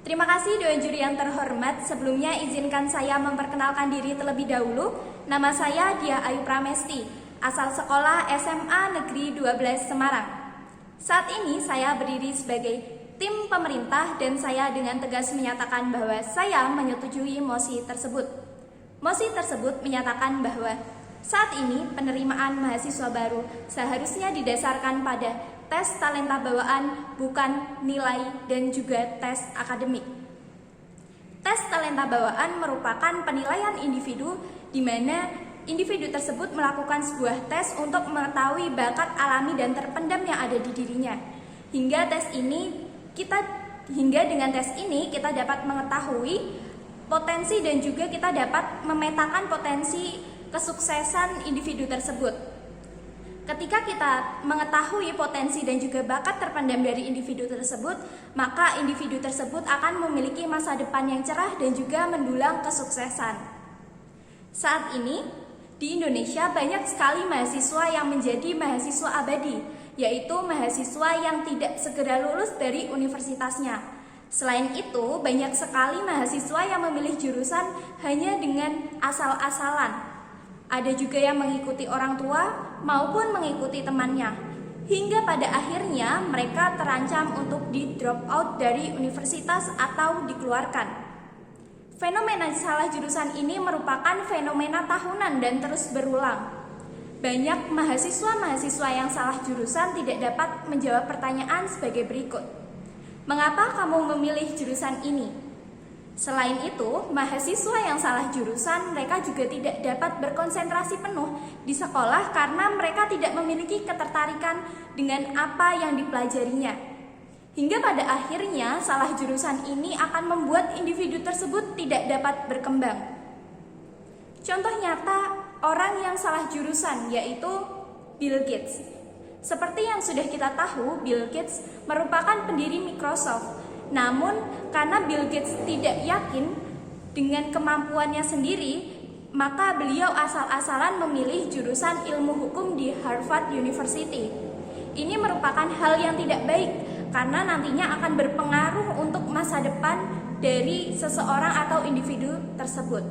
Terima kasih Dewan Juri yang terhormat. Sebelumnya izinkan saya memperkenalkan diri terlebih dahulu. Nama saya Dia Ayu Pramesti, asal sekolah SMA Negeri 12 Semarang. Saat ini saya berdiri sebagai tim pemerintah dan saya dengan tegas menyatakan bahwa saya menyetujui mosi tersebut. Mosi tersebut menyatakan bahwa saat ini penerimaan mahasiswa baru seharusnya didasarkan pada tes talenta bawaan, bukan nilai dan juga tes akademik. Tes talenta bawaan merupakan penilaian individu di mana individu tersebut melakukan sebuah tes untuk mengetahui bakat alami dan terpendam yang ada di dirinya. Hingga dengan tes ini kita dapat mengetahui potensi dan juga kita dapat memetakan potensi kesuksesan individu tersebut. Ketika kita mengetahui potensi dan juga bakat terpendam dari individu tersebut, maka individu tersebut akan memiliki masa depan yang cerah dan juga mendulang kesuksesan. Saat ini, di Indonesia banyak sekali mahasiswa yang menjadi mahasiswa abadi, yaitu mahasiswa yang tidak segera lulus dari universitasnya. Selain itu, banyak sekali mahasiswa yang memilih jurusan hanya dengan asal-asalan. Ada juga yang mengikuti orang tua maupun mengikuti temannya. Hingga pada akhirnya mereka terancam untuk di drop out dari universitas atau dikeluarkan. Fenomena salah jurusan ini merupakan fenomena tahunan dan terus berulang. Banyak mahasiswa-mahasiswa yang salah jurusan tidak dapat menjawab pertanyaan sebagai berikut. Mengapa kamu memilih jurusan ini? Selain itu, mahasiswa yang salah jurusan mereka juga tidak dapat berkonsentrasi penuh di sekolah karena mereka tidak memiliki ketertarikan dengan apa yang dipelajarinya. Hingga pada akhirnya salah jurusan ini akan membuat individu tersebut tidak dapat berkembang. Contoh nyata orang yang salah jurusan yaitu Bill Gates. Seperti yang sudah kita tahu, Bill Gates merupakan pendiri Microsoft. Namun, karena Bill Gates tidak yakin dengan kemampuannya sendiri, maka beliau asal-asalan memilih jurusan ilmu hukum di Harvard University. Ini merupakan hal yang tidak baik, karena nantinya akan berpengaruh untuk masa depan dari seseorang atau individu tersebut.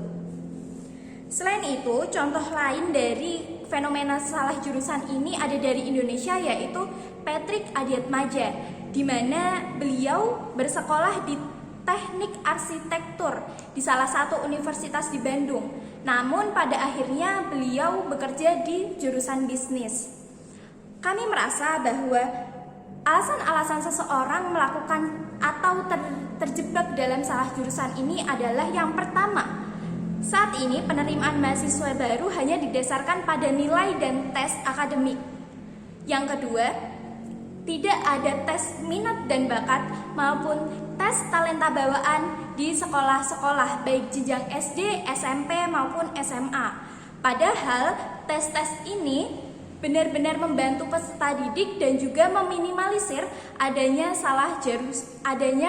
Selain itu, contoh lain dari fenomena salah jurusan ini ada dari Indonesia, yaitu Patrick Adiatmadja, di mana beliau bersekolah di teknik arsitektur di salah satu universitas di Bandung. Namun pada akhirnya beliau bekerja di jurusan bisnis. Kami merasa bahwa alasan-alasan seseorang melakukan atau terjebak dalam salah jurusan ini adalah yang pertama, saat ini penerimaan mahasiswa baru hanya didasarkan pada nilai dan tes akademik. Yang kedua, tidak ada tes minat dan bakat maupun tes talenta bawaan di sekolah-sekolah baik jenjang SD, SMP maupun SMA. Padahal tes-tes ini benar-benar membantu peserta didik dan juga meminimalisir adanya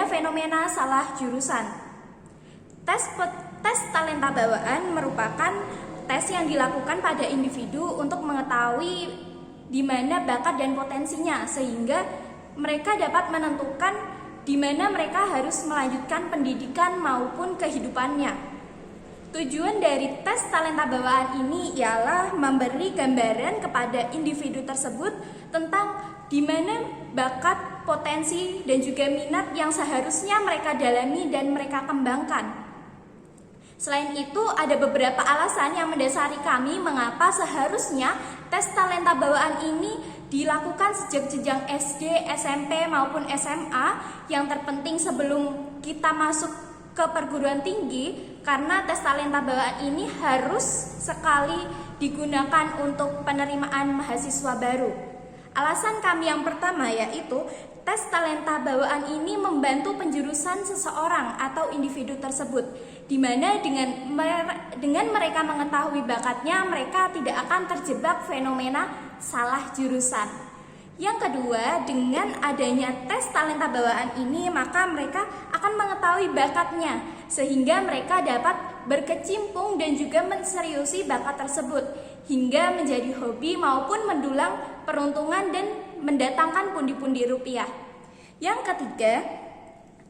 fenomena salah jurusan. Tes talenta bawaan merupakan tes yang dilakukan pada individu untuk mengetahui di mana bakat dan potensinya, sehingga mereka dapat menentukan di mana mereka harus melanjutkan pendidikan maupun kehidupannya. Tujuan dari tes talenta bawaan ini ialah memberi gambaran kepada individu tersebut tentang di mana bakat, potensi, dan juga minat yang seharusnya mereka dalami dan mereka kembangkan. Selain itu, ada beberapa alasan yang mendasari kami mengapa seharusnya tes talenta bawaan ini dilakukan sejak jenjang SD, SMP maupun SMA. Yang terpenting sebelum kita masuk ke perguruan tinggi, karena tes talenta bawaan ini harus sekali digunakan untuk penerimaan mahasiswa baru. Alasan kami yang pertama yaitu tes talenta bawaan ini membantu penjurusan seseorang atau individu tersebut, di mana dengan mereka mengetahui bakatnya, mereka tidak akan terjebak fenomena salah jurusan. Yang kedua, dengan adanya tes talenta bawaan ini, maka mereka akan mengetahui bakatnya, sehingga mereka dapat berkecimpung dan juga menseriusi bakat tersebut, hingga menjadi hobi maupun mendulang peruntungan dan mendatangkan pundi-pundi rupiah. Yang ketiga,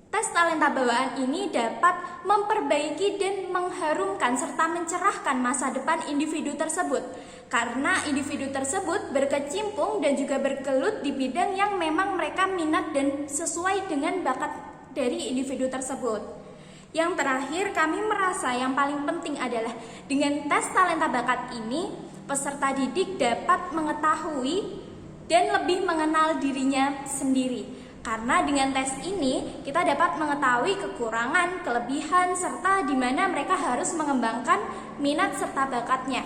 Tes talenta bawaan ini dapat memperbaiki dan mengharumkan serta mencerahkan masa depan individu tersebut, karena individu tersebut berkecimpung dan juga bergelut di bidang yang memang mereka minat dan sesuai dengan bakat dari individu tersebut. Yang terakhir, kami merasa yang paling penting adalah dengan tes talenta bakat ini, peserta didik dapat mengetahui dan lebih mengenal dirinya sendiri. Karena dengan tes ini kita dapat mengetahui kekurangan, kelebihan, serta di mana mereka harus mengembangkan minat serta bakatnya.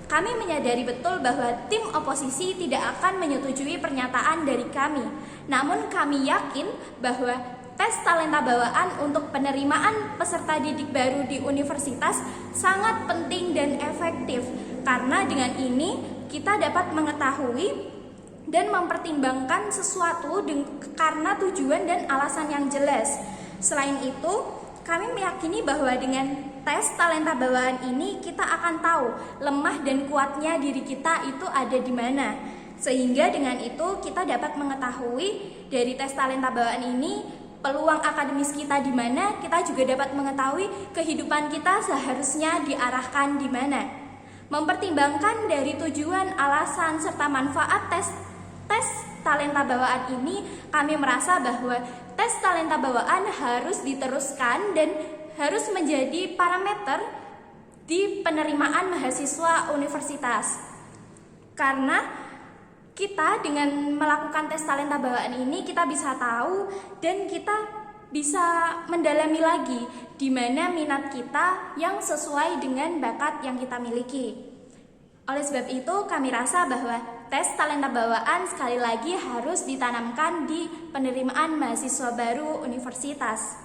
Kami menyadari betul bahwa tim oposisi tidak akan menyetujui pernyataan dari kami. Namun kami yakin bahwa tes talenta bawaan untuk penerimaan peserta didik baru di universitas sangat penting dan efektif. Karena dengan ini kita dapat mengetahui dan mempertimbangkan sesuatu karena tujuan dan alasan yang jelas. Selain itu, kami meyakini bahwa dengan tes talenta bawaan ini kita akan tahu lemah dan kuatnya diri kita itu ada di mana. Sehingga dengan itu kita dapat mengetahui dari tes talenta bawaan ini peluang akademis kita di mana, kita juga dapat mengetahui kehidupan kita seharusnya diarahkan di mana. Mempertimbangkan dari tujuan, alasan, serta manfaat tes talenta bawaan ini, kami merasa bahwa tes talenta bawaan harus diteruskan dan harus menjadi parameter di penerimaan mahasiswa universitas. Karena kita dengan melakukan tes talenta bawaan ini, kita bisa tahu dan kita bisa mendalami lagi di mana minat kita yang sesuai dengan bakat yang kita miliki. Oleh sebab itu, kami rasa bahwa tes talenta bawaan sekali lagi harus ditanamkan di penerimaan mahasiswa baru universitas.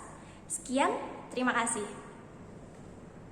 Sekian, terima kasih.